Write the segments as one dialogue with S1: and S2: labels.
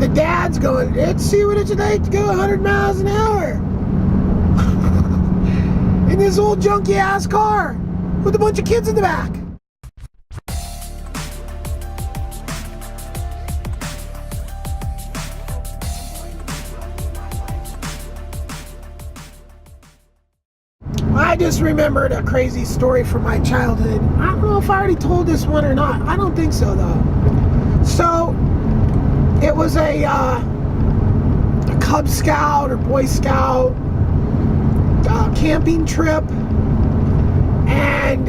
S1: the dad's going, let's see what it's like to go 100 miles an hour in this old junky ass car with a bunch of kids in the back. I just remembered a crazy story from my childhood. I don't know if I already told this one or not. I don't think so though. So it was a Cub Scout or Boy Scout camping trip, and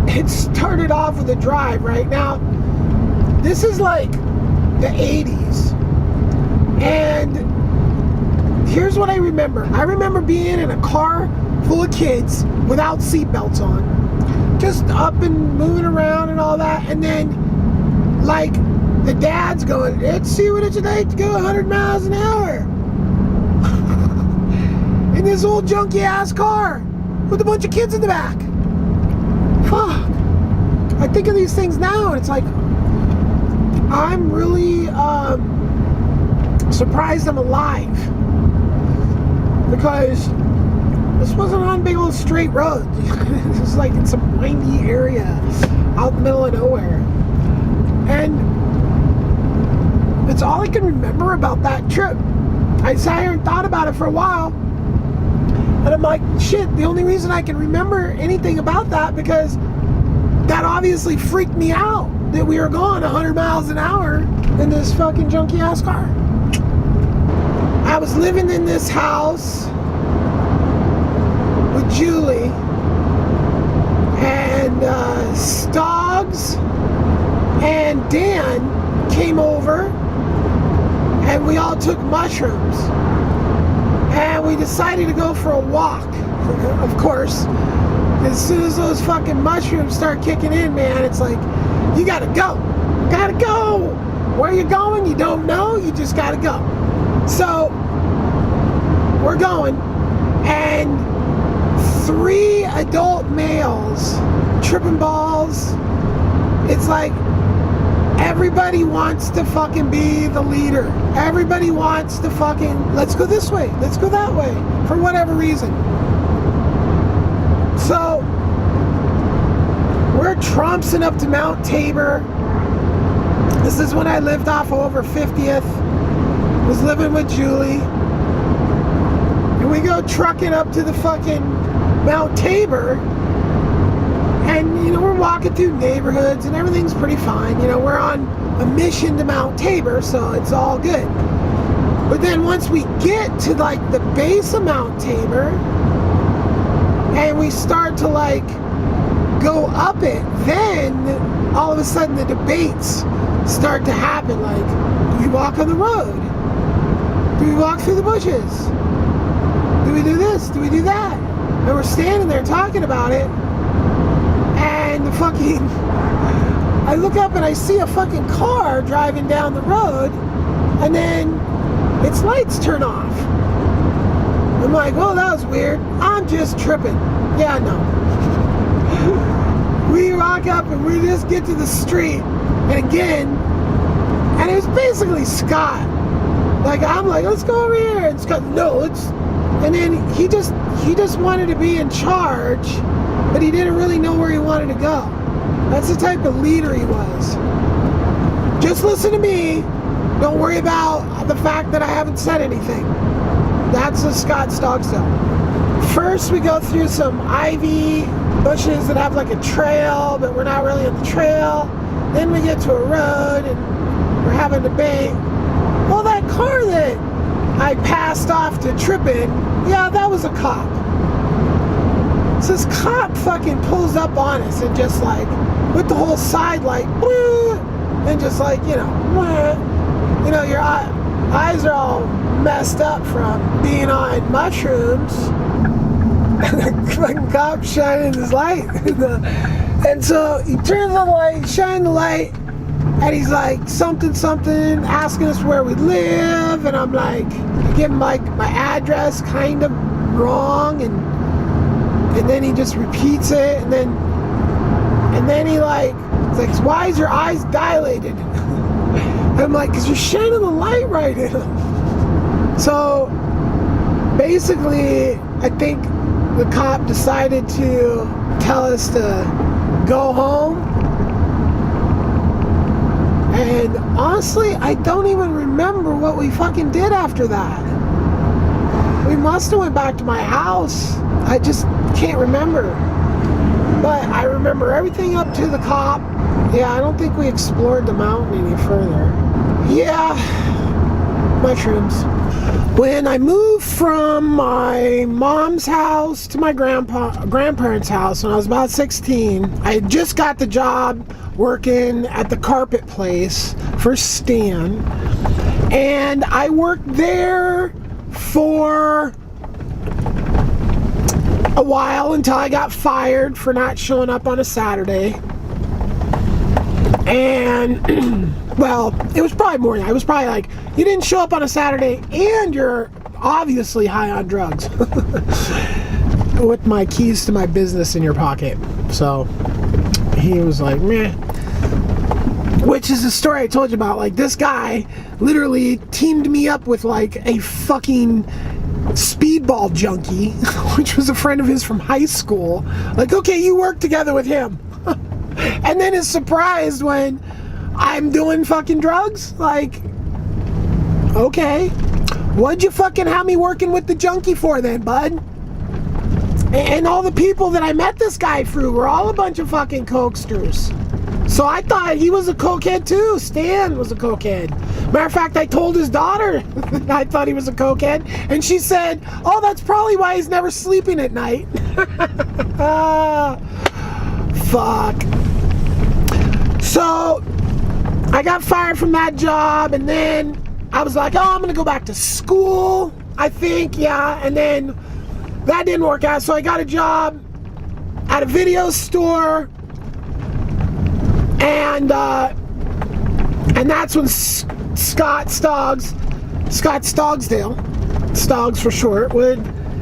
S1: it started off with a drive. Right now, this is like the 80s, and here's what I remember. I remember being in a car full of kids without seatbelts on, just up and moving around and all that, and then like the dad's going, let's see what it's like to go 100 miles an hour in this old junky ass car with a bunch of kids in the back. Fuck. I think of these things now and it's like, I'm really surprised I'm alive, because this wasn't on big old straight roads. This was like in some windy area out in the middle of nowhere. And it's all I can remember about that trip. I sat here and thought about it for a while, and I'm like, shit, the only reason I can remember anything about that, because that obviously freaked me out, that we were going 100 miles an hour in this fucking junky ass car. I was living in this house with Julie, and Stoggs and Dan came over, and we all took mushrooms, and we decided to go for a walk. Of course, as soon as those fucking mushrooms start kicking in, man, it's like, you gotta go, where you going, you don't know, you just gotta go. So we're going, and 3 adult males tripping balls. It's like everybody wants to fucking be the leader. Everybody wants to fucking, let's go this way, let's go that way, for whatever reason. So we're trompsing up to Mount Tabor. This is when I lived off over 50th. Was living with Julie. And we go trucking up to the fucking Mount Tabor. And, you know, we're walking through neighborhoods and everything's pretty fine. You know, we're on a mission to Mount Tabor, so it's all good. But then once we get to, like, the base of Mount Tabor, and we start to, like, go up it, then all of a sudden the debates start to happen. Like, do we walk on the road? Do we walk through the bushes? Do we do this? Do we do that? And we're standing there talking about it, and the fucking, I look up and I see a fucking car driving down the road, and then its lights turn off. I'm like, oh, that was weird. I'm just tripping. Yeah, no. We walk up and we just get to the street, and again, and it was basically Scott. Like, I'm like, let's go over here, and Scott, no, let's, and then he just wanted to be in charge, but he didn't really know where he wanted to go. That's the type of leader he was. Just listen to me. Don't worry about the fact that I haven't said anything. That's a Scott Stogstone. First, we go through some ivy bushes that have like a trail, but we're not really on the trail. Then we get to a road, and we're having a debate. Well, that car that I passed off to tripping, yeah, that was a cop. So this cop fucking pulls up on us and just like, with the whole side light, and just like, you know, your eyes are all messed up from being on mushrooms. And the fucking cop shining his light. And so he turns on the light, shines the light, and he's like, something, asking us where we live, and I'm like, I give him like my address kind of wrong, and then he just repeats it, and then he like, it's like, why is your eyes dilated? I'm like, because you're shining the light right in them. So basically, I think the cop decided to tell us to go home. And honestly, I don't even remember what we fucking did after that. We must have went back to my house. I just can't remember. But I remember everything up to the cop. Yeah, I don't think we explored the mountain any further. Yeah, mushrooms. When I moved from my mom's house to my grandparents' house when I was about 16, I just got the job working at the carpet place for Stan. And I worked there for a while until I got fired for not showing up on a Saturday. And well, it was probably more than that. It was probably like, you didn't show up on a Saturday and you're obviously high on drugs. With my keys to my business in your pocket. So he was like, meh. Which is the story I told you about. Like, this guy literally teamed me up with like a fucking speedball junkie, which was a friend of his from high school. Like, okay, you work together with him. And then is surprised when I'm doing fucking drugs. Like, okay, what'd you fucking have me working with the junkie for then, bud? And all the people that I met this guy through were all a bunch of fucking cokesters. So I thought he was a cokehead too. Stan was a cokehead. Matter of fact, I told his daughter I thought he was a cokehead, and she said, oh, that's probably why he's never sleeping at night. Fuck. So I got fired from that job, and then I was like, oh, I'm gonna go back to school, I think, yeah. And then that didn't work out, so I got a job at a video store, and that's when Scott Stogsdale, Stoggs for short,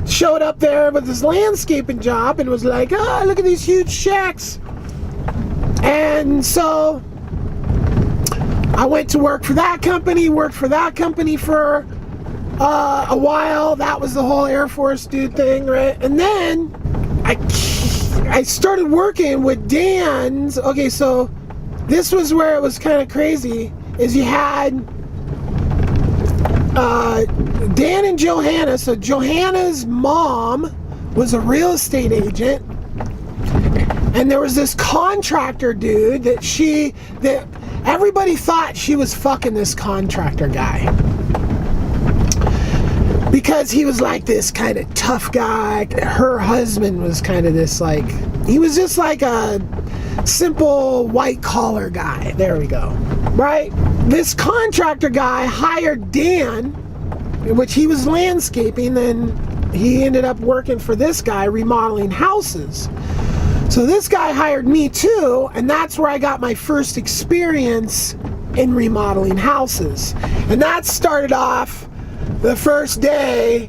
S1: showed up there with his landscaping job and was like, oh, look at these huge shacks. And so I went to work for that company, worked for that company for a while. That was the whole Air Force dude thing, right? And then I started working with Dan's. Okay, so this was where it was kind of crazy, is you had Dan and Johanna. So Johanna's mom was a real estate agent, and there was this contractor dude that everybody thought she was fucking this contractor guy, because he was like this kind of tough guy. Her husband was kind of this, like, he was just like a simple white collar guy. There we go. Right? This contractor guy hired Dan, which he was landscaping, and he ended up working for this guy remodeling houses. So this guy hired me too, and that's where I got my first experience in remodeling houses. And that started off the first day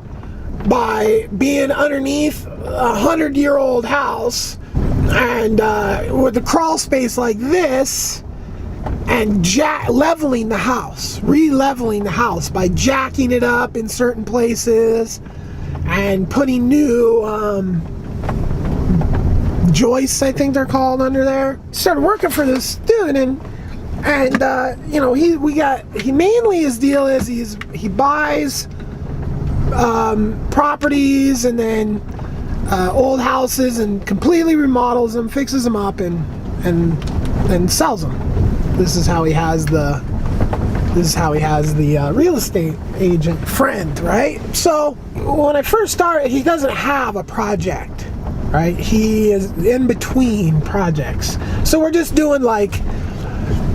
S1: by being underneath a 100-year-old house, and with a crawl space like this, and leveling the house, re-leveling the house by jacking it up in certain places and putting new joists, I think they're called, under there. Started working for this dude, and you know, he mainly, his deal is he buys properties and then old houses and completely remodels them, fixes them up, and sells them. This is how he has the real estate agent friend, right? So when I first started, he doesn't have a project, right? He is in between projects. So we're just doing, like,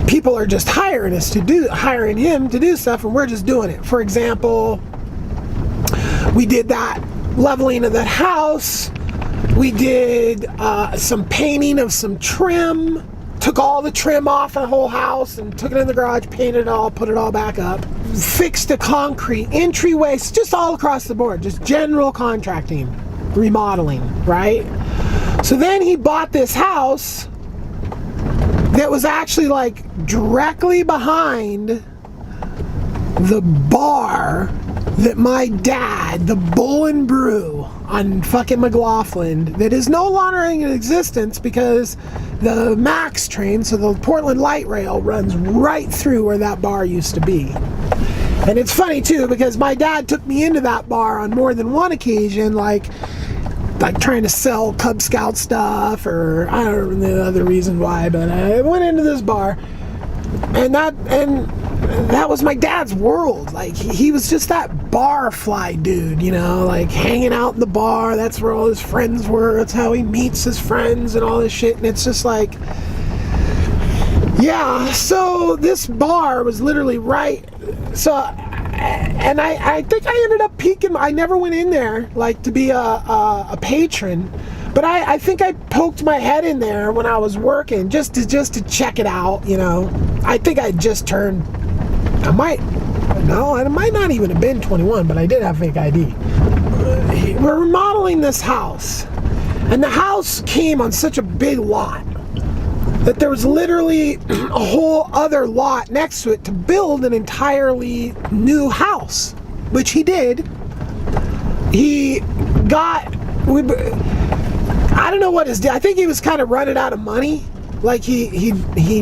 S1: people are just hiring him to do stuff, and we're just doing it. For example, we did that leveling of that house. We did some painting of some trim. Took all the trim off the whole house and took it in the garage, painted it all, put it all back up. Fixed a concrete entryway, just all across the board, just general contracting, remodeling, right? So then he bought this house that was actually like directly behind the bar that my dad, the Bull and Brew on fucking McLaughlin, that is no longer in existence because the MAX train, so the Portland Light Rail, runs right through where that bar used to be. And it's funny too, because my dad took me into that bar on more than one occasion, like trying to sell Cub Scout stuff, or I don't know the other reason why, but I went into this bar, and that was my dad's world. Like, he was just that bar fly dude, you know, like hanging out in the bar. That's where all his friends were. That's how he meets his friends and all this shit. And it's just like, yeah, so this bar was literally right. So, and I think I ended up peeking. I never went in there, like, to be a patron. But I think I poked my head in there when I was working just to check it out, you know. I think I just turned, it might not even have been 21, but I did have fake ID. We're remodeling this house, and the house came on such a big lot that there was literally a whole other lot next to it to build an entirely new house, which he did. I don't know what his deal. I think he was kind of running out of money. Like he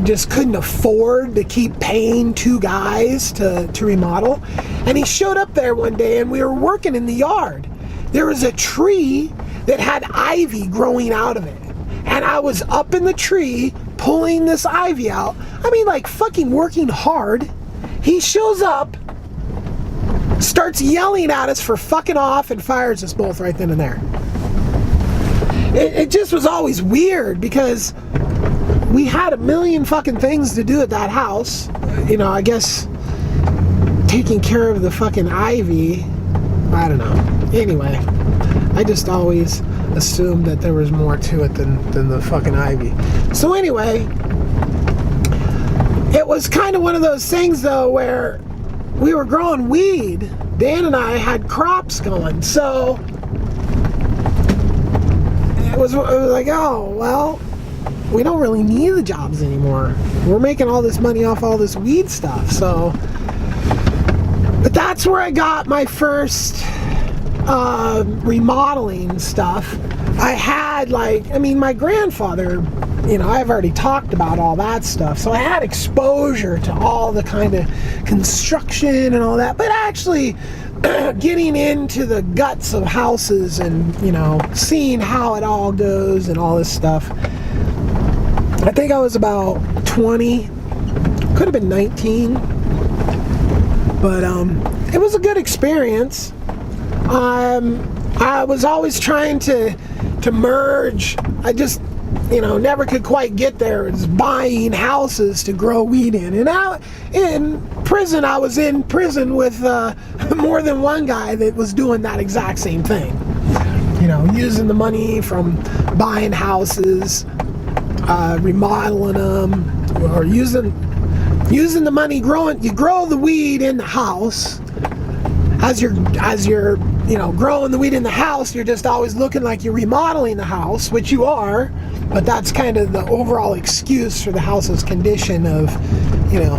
S1: just couldn't afford to keep paying two guys to remodel. And he showed up there one day, and we were working in the yard. There was a tree that had ivy growing out of it. And I was up in the tree pulling this ivy out. I mean, like, fucking working hard. He shows up, starts yelling at us for fucking off, and fires us both right then and there. It just was always weird because we had a million fucking things to do at that house. You know, I guess taking care of the fucking ivy, I don't know. Anyway, I just always assumed that there was more to it than the fucking ivy. So anyway, it was kind of one of those things though where we were growing weed. Dan and I had crops going, so it was like, oh, well, we don't really need the jobs anymore. We're making all this money off all this weed stuff, so. But that's where I got my first remodeling stuff. I had, like, I mean, my grandfather, you know, I've already talked about all that stuff, so I had exposure to all the kind of construction and all that, but actually getting into the guts of houses and, you know, seeing how it all goes and all this stuff. I think I was about 20, could have been 19, but it was a good experience. I was always trying to merge. I just, you know, never could quite get there. It's buying houses to grow weed in. And I was in prison with more than one guy that was doing that exact same thing. You know, using the money from buying houses, remodeling them, or using the money you grow the weed in the house. As you're you know, growing the weed in the house, you're just always looking like you're remodeling the house, which you are, but that's kind of the overall excuse for the house's condition of, you know,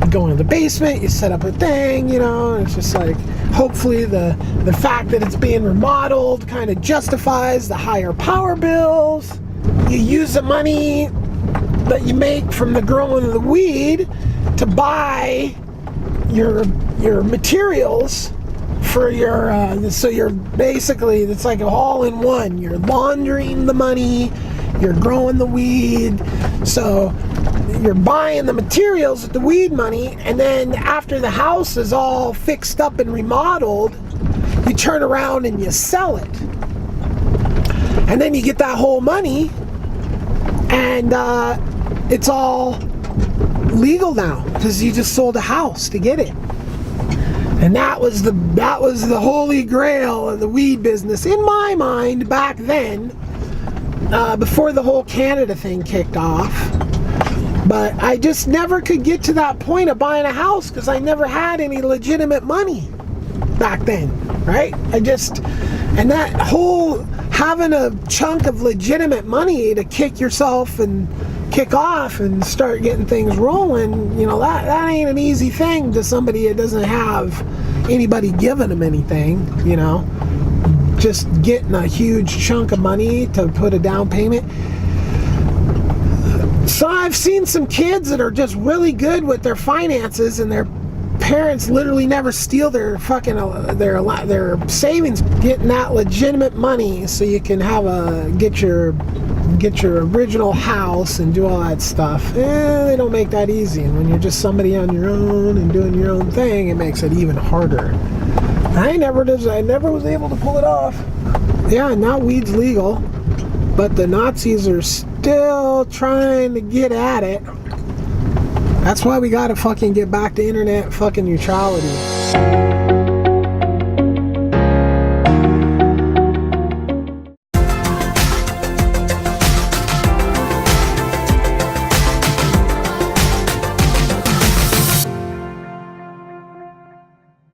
S1: you go into the basement, you set up a thing, you know, and it's just like, hopefully the fact that it's being remodeled kind of justifies the higher power bills. You use the money that you make from the growing of the weed to buy your materials for your, so you're basically, it's like all in one. You're laundering the money, you're growing the weed, so you're buying the materials with the weed money, and then after the house is all fixed up and remodeled, you turn around and you sell it. And then you get that whole money, and it's all legal now, because you just sold a house to get it. And that was the holy grail of the weed business in my mind back then, before the whole Canada thing kicked off. But I just never could get to that point of buying a house because I never had any legitimate money back then, right? And that whole having a chunk of legitimate money to kick yourself and kick off and start getting things rolling, you know, that ain't an easy thing to somebody that doesn't have anybody giving them anything, you know. Just getting a huge chunk of money to put a down payment. So I've seen some kids that are just really good with their finances, and their parents literally never steal their fucking their savings, getting that legitimate money so you can have get your original house and do all that stuff. They don't make that easy, and when you're just somebody on your own and doing your own thing, it makes it even harder. I never was able to pull it off. Yeah, now weed's legal, but the Nazis are still trying to get at it. That's why we gotta fucking get back to internet fucking neutrality.